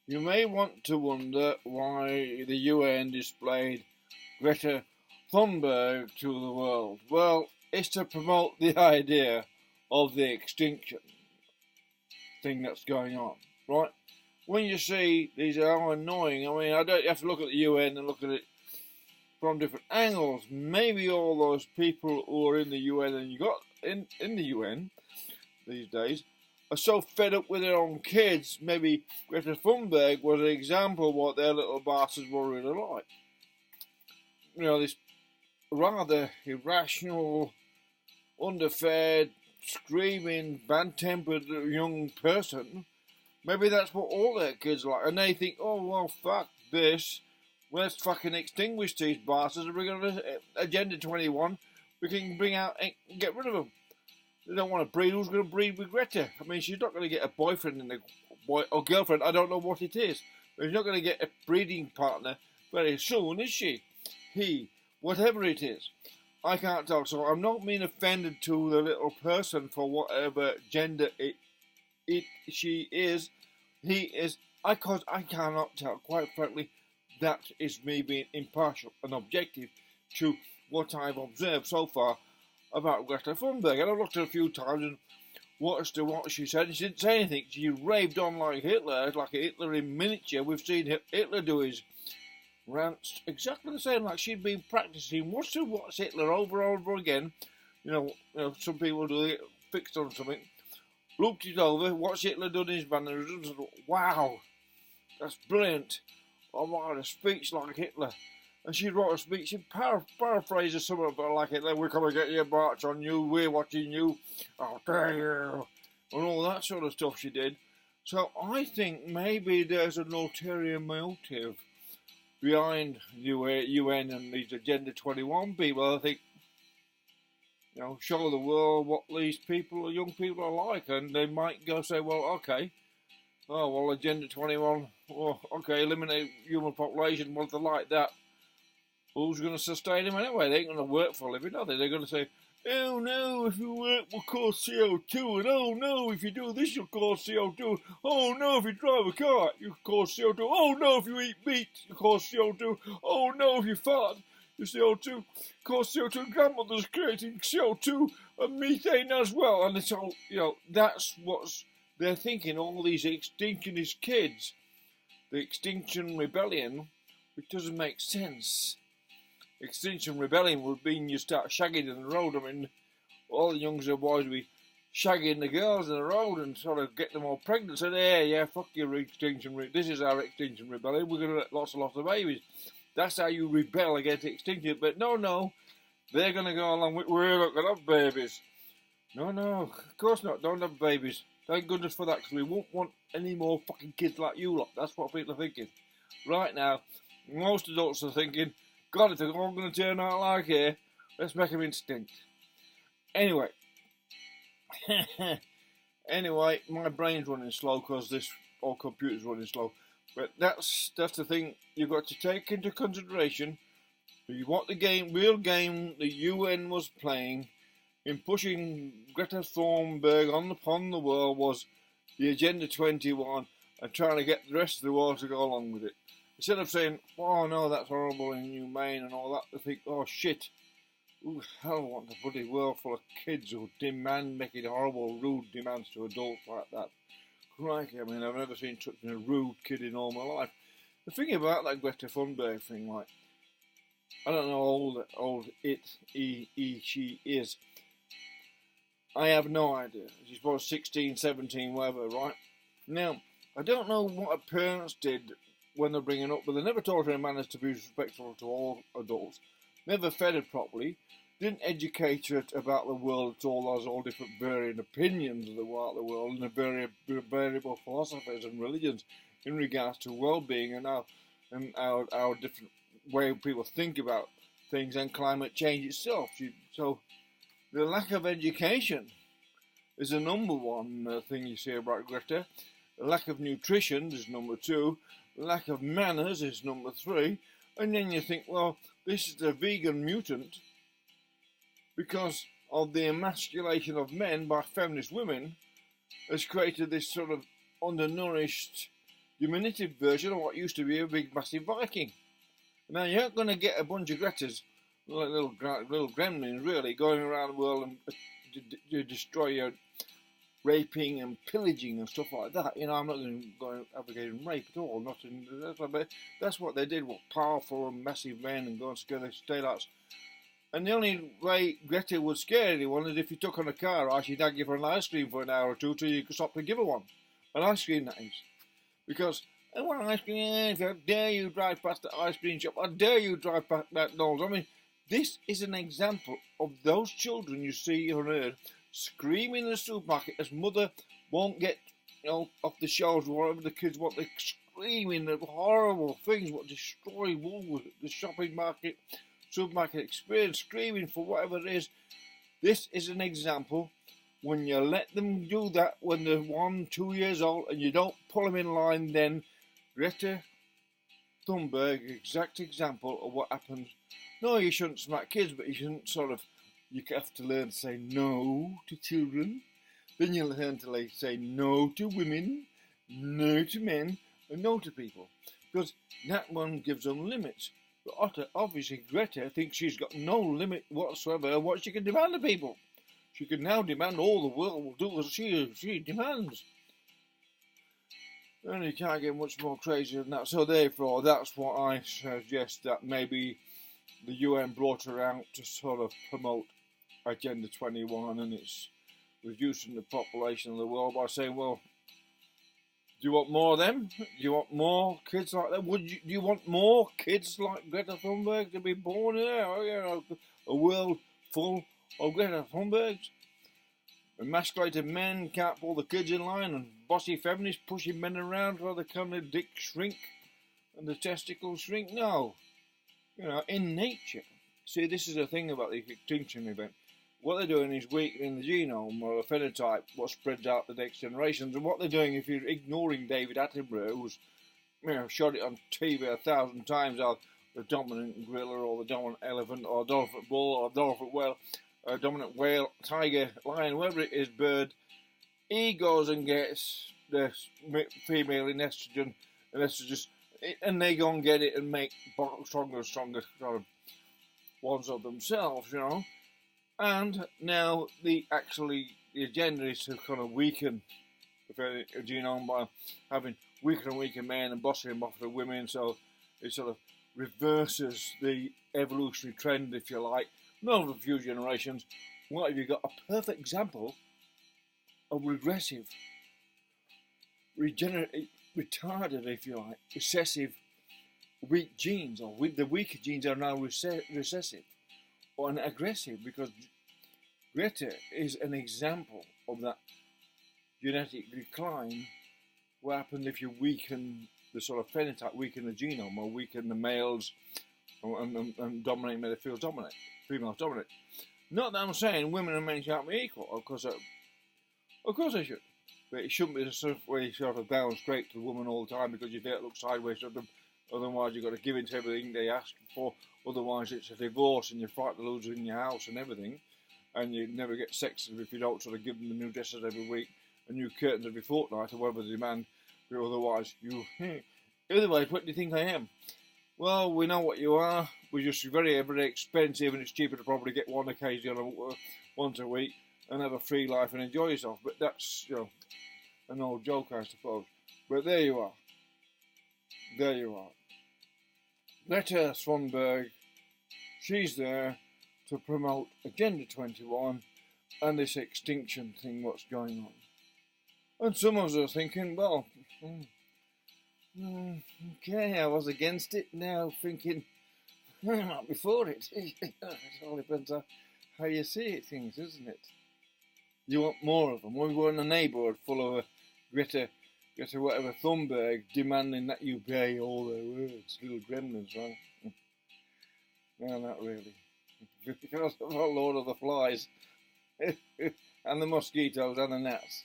You may want to wonder why the UN displayed Greta Thunberg to the world. Well, it's to promote the idea of the extinction thing that's going on, right? When you see these are how annoying, I mean, I don't you have to look at the UN and look at it from different angles. Maybe all those people who are in the UN and you got in the UN these days are so fed up with their own kids. Maybe Greta Thunberg was an example of what their little bastards were really like. You know, this rather irrational, underfed, screaming, bad-tempered young person. Maybe that's what all their kids are like, and they think, oh well, fuck this. Let's fucking extinguish these bastards and bring on Agenda 21. We can bring out and get rid of them. They don't want to breed. Who's going to breed with Greta? I mean, she's not going to get a boyfriend and or girlfriend. I don't know what it is. But she's not going to get a breeding partner very soon, is she? He, whatever it is. I can't tell. So I'm not being offended to the little person for whatever gender she is, he is. Because I cannot tell. Quite frankly, that is me being impartial and objective to what I've observed so far about Greta Thunberg. And I've looked at it a few times and watched what she said. She didn't say anything. She raved on like Hitler, like a Hitler in miniature. We've seen Hitler do his rants exactly the same, like she'd been practicing. Watch Hitler over and over again. You know, some people do it fixed on something. Looked it over, watched Hitler done his mannerisms. Wow, that's brilliant. I write a speech like Hitler. And she'd write a speech, she'd paraphrase something like Hitler. We're coming to get your march on you, we're watching you, I'll dare you, and all that sort of stuff she did. So I think maybe there's an ulterior motive behind UN and these Agenda 21 people. I think, you know, show the world what these people, young people are like, and they might go say, well, okay, oh, well, Agenda 21, well, okay, eliminate human population, well, if they like that, who's going to sustain them anyway? They ain't going to work for a living, are they? They're going to say, oh no, if you work will cause CO2, and oh no, if you do this you'll cause CO2, oh no, if you drive a car you'll cause CO2, oh no, if you eat meat you'll cause CO2, oh no, if you fart you CO2, cause CO2, grandmother's creating CO2 and methane as well, and it's all, you know, that's what they're thinking, all these extinctionist kids, the Extinction Rebellion, which doesn't make sense. Extinction Rebellion would mean you start shagging in the road. I mean, all the youngster boys would be shagging the girls in the road and sort of get them all pregnant. So, yeah, fuck your Extinction this is our Extinction Rebellion. We're going to let lots and lots of babies. That's how you rebel against extinction. But no, they're going to go along with, we're not going to have babies. No, of course not. Don't have babies. Thank goodness for that, because we won't want any more fucking kids like you lot. That's what people are thinking. Right now, most adults are thinking, God, if they're all going to turn out like here, let's make them extinct. Anyway, my brain's running slow because this old computer's running slow. But that's the thing you've got to take into consideration. What real game the UN was playing in pushing Greta Thunberg upon the world was the Agenda 21 and trying to get the rest of the world to go along with it. Instead of saying, oh no, that's horrible and inhumane and all that, they think, oh shit, who the hell wants a bloody world full of kids who making horrible, rude demands to adults like that? Crikey, I mean, I've never seen such a rude kid in all my life. The thing about that Greta Thunberg thing, like, I don't know how old she is. I have no idea. She's probably 16, 17, whatever, right? Now, I don't know what her parents did when they're bringing up, but they never taught her manners to be respectful to all adults, never fed her properly, didn't educate her about the world at all. There's all different varying opinions of the world and the variable philosophies and religions in regards to well-being and our different way people think about things and climate change itself. So the lack of education is the number one thing you see about Greta. The lack of nutrition is number two. Lack of manners is number three. And then you think, well, this is a vegan mutant because of the emasculation of men by feminist women has created this sort of undernourished diminutive version of what used to be a big, massive Viking. Now, you aren't going to get a bunch of Gretas, like little gremlins, really, going around the world and destroy raping and pillaging and stuff like that. You know, I'm not going advocating rape at all. Not in but that's what they did. What powerful and massive men and go and scare the daylights. And the only way Greta would scare anyone is if you took on a car, or she'd give her an ice cream for an hour or two till you could stop to give her one. An ice cream, that is. Because I want ice cream. How dare you drive past the ice cream shop? How dare you drive past McDonald's? I mean, this is an example of those children you see on Earth screaming in the supermarket as mother won't get, off the shelves or whatever the kids want. They're screaming the horrible things, what destroy Woolworths, the shopping market, supermarket experience, screaming for whatever it is. This is an example. When you let them do that when they're 1, 2 years old and you don't pull them in line, then Greta Thunberg, exact example of what happens. No, you shouldn't smack kids, but you shouldn't you have to learn to say no to children. Then you learn to say no to women, no to men, and no to people. Because that one gives them limits. But obviously Greta thinks she's got no limit whatsoever of what she can demand of people. She can now demand all the world will do as she demands. And you can't get much more crazy than that. So therefore, that's what I suggest, that maybe the UN brought her out to sort of promote Agenda 21, and it's reducing the population of the world by saying, well, do you want more of them? Do you want more kids like them? Do you want more kids like Greta Thunberg to be born here? A world full of Greta Thunbergs? Emasculated men can't pull the kids in line, and bossy feminists pushing men around while the kind of dick shrink and the testicles shrink? No. In nature. See, this is the thing about the extinction event. What they're doing is weakening the genome or a phenotype, what spreads out the next generations. And what they're doing, if you're ignoring David Attenborough, who's shot it on TV 1,000 times, how the dominant gorilla or the dominant elephant or dominant bull or dominant whale, dominant whale, tiger, lion, whatever it is, bird, he goes and gets the female in estrogen, and they go and get it and make stronger and stronger kind of ones of themselves, And now the agenda is to kind of weaken the genome by having weaker and weaker men and bossing them off the women, so it sort of reverses the evolutionary trend, if you like. Not over a few generations. What have you got? A perfect example of regressive, retarded, if you like, recessive, weak genes, or the weaker genes are now recessive or aggressive, because Greta is an example of that genetic decline. What happens if you weaken the sort of phenotype, weaken the genome, or weaken the males and dominate male, females dominate? Not that I'm saying women and men can't be equal, of course they should. But it shouldn't be the sort of way you sort of bound straight to the woman all the time because you dare look sideways at them. Otherwise, you've got to give in to everything they ask for. Otherwise, it's a divorce and you're frightened of losing your house and everything. And you never get sex if you don't sort of give them the new dresses every week and new curtains every fortnight or whatever they demand. But otherwise, otherwise, what do you think I am? Well, we know what you are. We're just very, very expensive, and it's cheaper to probably get one occasion once a week and have a free life and enjoy yourself. But that's, an old joke, I suppose. But there you are. There you are. Greta Thunberg, she's there to promote Agenda 21 and this extinction thing, what's going on. And some of us are thinking, well, okay, I was against it, now thinking, I might be for it. It all depends on how you see things, isn't it? You want more of them. We were in a neighbourhood full of Greta whatever Thunberg demanding that you obey all their words, little gremlins, right? No, not really. Because of our Lord of the Flies and the mosquitoes and the gnats.